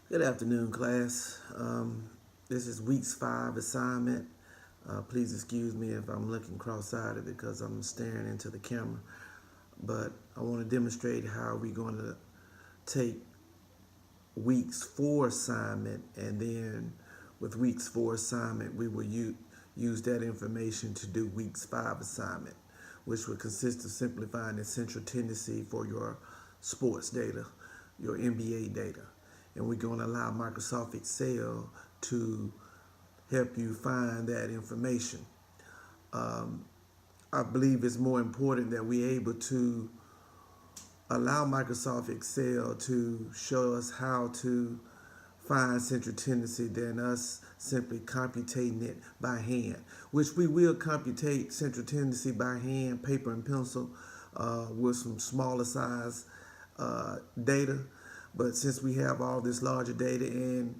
Good afternoon, class. This is week's 5 assignment. Please excuse me if I'm looking cross-eyed because I'm staring into the camera. But I want to demonstrate how we're going to take week's 4 assignment, and then with week's 4 assignment, we will use that information to do week's 5 assignment, which would consist of simplifying the central tendency for your sports data, your NBA data. And we're going to allow Microsoft Excel to help you find that information. I believe it's more important that we're able to allow Microsoft Excel to show us how to find central tendency than us simply computing it by hand, which we will computate central tendency by hand, paper and pencil, with some smaller size data. But since we have all this larger data in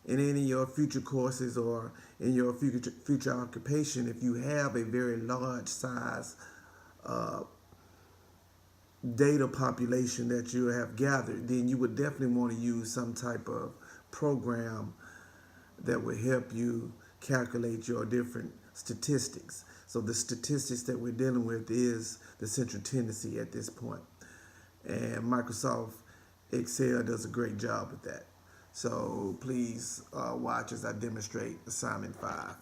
any of your future courses or in your future occupation, if you have a very large size data population that you have gathered, then you would definitely want to use some type of program that will help you calculate your different statistics. So the statistics that we're dealing with is the central tendency at this point. And Microsoft Excel does a great job with that. So please watch as I demonstrate assignment 5.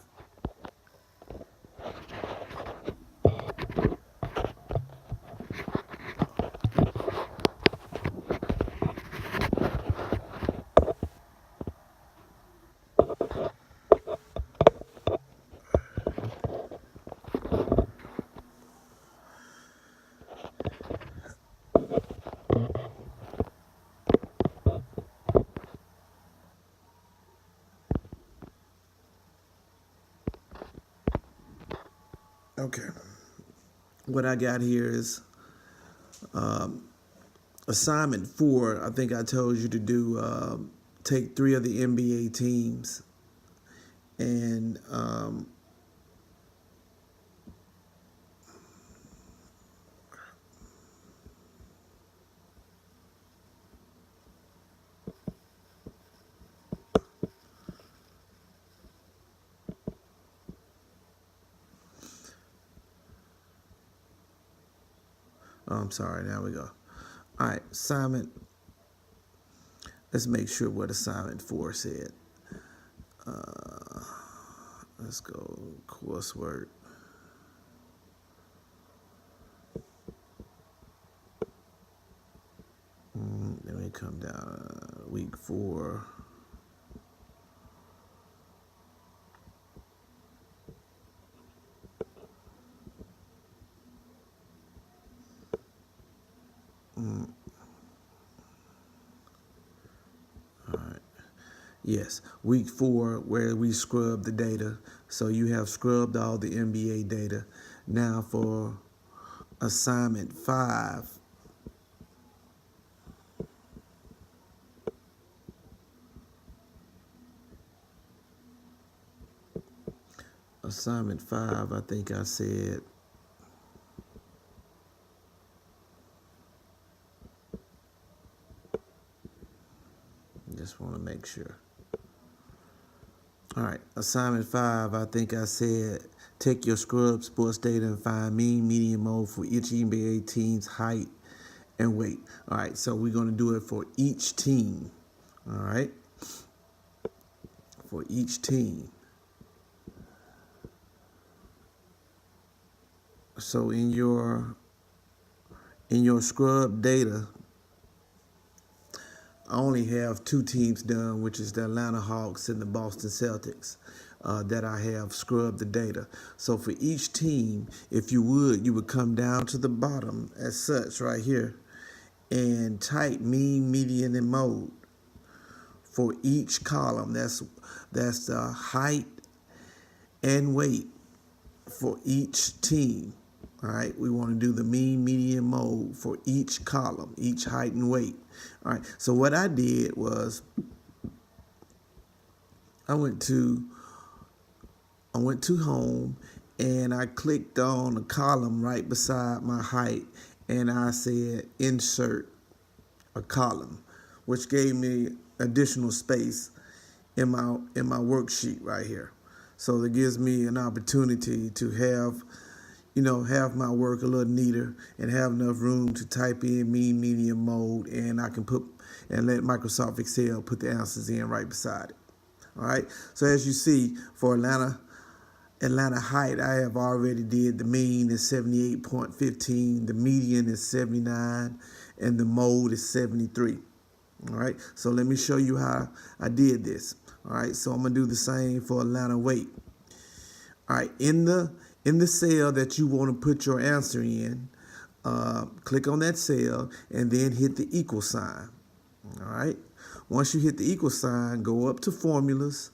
Okay, what I got here is assignment 4. I think I told you to do take 3 of the NBA teams and I'm sorry, now we go. All right, assignment. Let's make sure what assignment 4 said. Let's go coursework. Then we come down week 4. Yes, week 4 where we scrub the data. So you have scrubbed all the NBA data. Now for assignment 5, I think I said just want to make sure. All right, assignment 5, I think I said take your scrub sports data and find mean, median, mode for each NBA team's height and weight. All right, so we're going to do it for each team. All right, for each team. So in your scrub data, I only have 2 teams done, which is the Atlanta Hawks and the Boston Celtics, that I have scrubbed the data. So for each team, if you would come down to the bottom as such right here and type mean, median, and mode for each column. That's the height and weight for each team. All right, we want to do the mean, median, mode for each column, each height and weight. All right, so what I did was I went to home and I clicked on a column right beside my height and I said insert a column, which gave me additional space in my worksheet right here. So it gives me an opportunity to have my work a little neater and have enough room to type in mean, median, mode, and I can let Microsoft Excel put the answers in right beside it. All right. So as you see, for Atlanta height, I have already did the mean is 78.15, the median is 79, and the mode is 73. All right, so let me show you how I did this. All right, so I'm gonna do the same for Atlanta weight. All right, in the cell that you want to put your answer in, click on that cell and then hit the equal sign. All right, once you hit the equal sign, go up to formulas.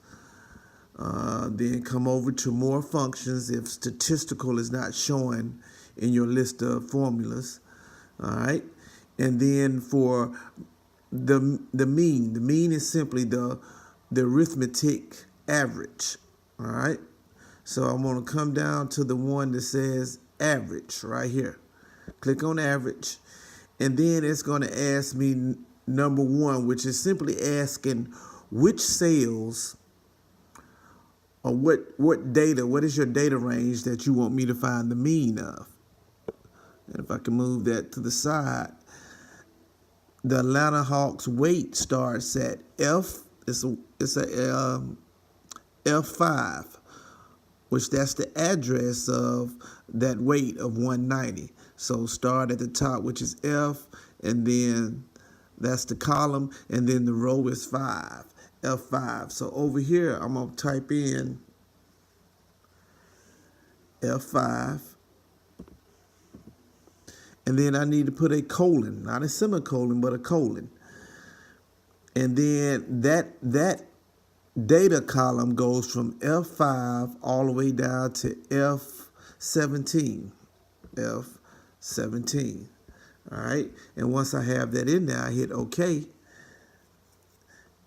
Then come over to more functions if statistical is not showing in your list of formulas. All right, and then for the mean is simply the arithmetic average. All right, so I'm going to come down to the one that says average right here. Click on average, and then it's going to ask me number one, which is simply asking which cells or what data, what is your data range that you want me to find the mean of. And if I can move that to the side, the Atlanta Hawks weight starts at F. It's a F5, which that's the address of that weight of 190. So start at the top, which is F, and then that's the column, and then the row is 5. F5. So over here, I'm going to type in F5. And then I need to put a colon, not a semicolon, but a colon. And then that data column goes from F5 all the way down to F17. F17. All right. And once I have that in there, I hit OK.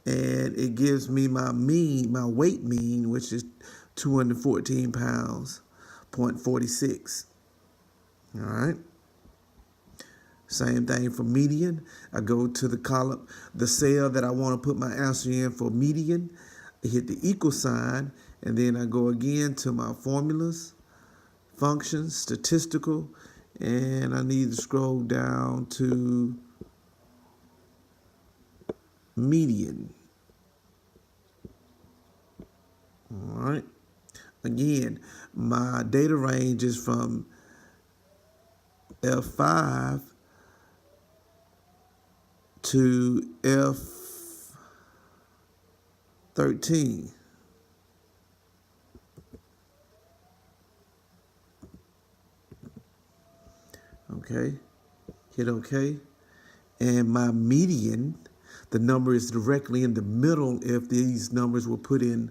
And it gives me my mean, my weight mean, which is 214 pounds, 0.46. All right. Same thing for median. I go to the column, the cell that I want to put my answer in for median. I hit the equal sign, and then I go again to my formulas, functions, statistical, and I need to scroll down to median. All right. Again, my data range is from F5 to F13. Okay. Hit OK. And my median, the number is directly in the middle if these numbers were put in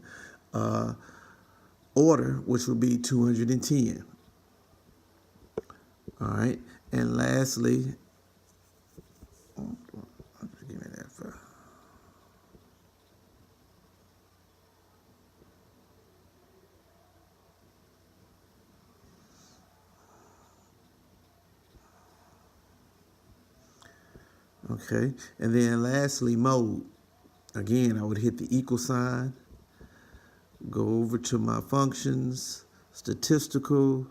order, which would be 210. All right. And lastly, give me that for. Okay, and then lastly, mode. Again, I would hit the equal sign, go over to my functions, statistical,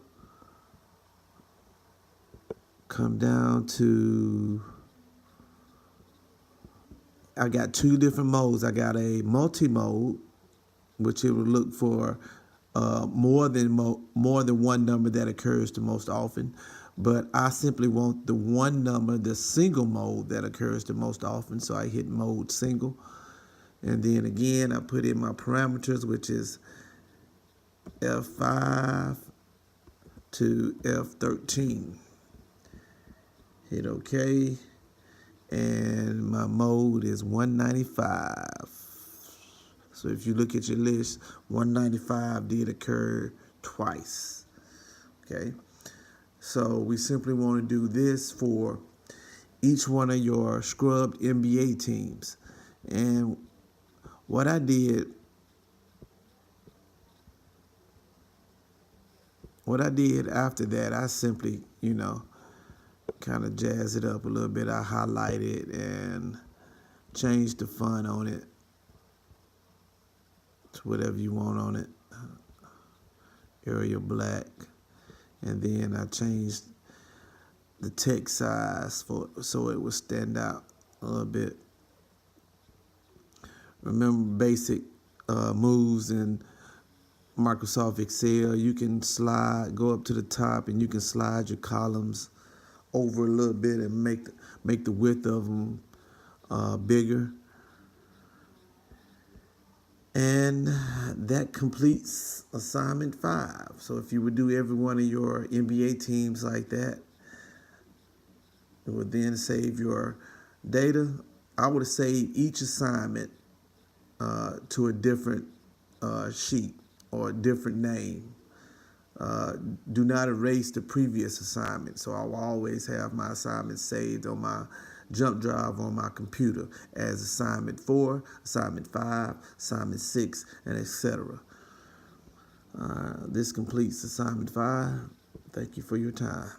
come down to, I got two different modes. I got a multi-mode, which it would look for more than one number that occurs the most often. But I simply want the one number, the single mode that occurs the most often. So I hit mode single. And then again, I put in my parameters, which is F5 to F13. Hit OK. And my mode is 195. So if you look at your list, 195 did occur twice. Okay. So we simply want to do this for each one of your scrubbed NBA teams. And what I did after that, I simply, kind of jazz it up a little bit. I highlight it and change the font on it to whatever you want on it, Arial black, and then I changed the text size so it would stand out a little bit. Remember basic moves in Microsoft Excel. You can go up to the top, and you can slide your columns over a little bit and make the width of them bigger. And that completes assignment 5. So if you would do every one of your NBA teams like that, it would then save your data. I would save each assignment to a different sheet or a different name. Do not erase the previous assignment. So I will always have my assignments saved on my jump drive on my computer as assignment 4, assignment 5, assignment 6, and etc. This completes assignment 5. Thank you for your time.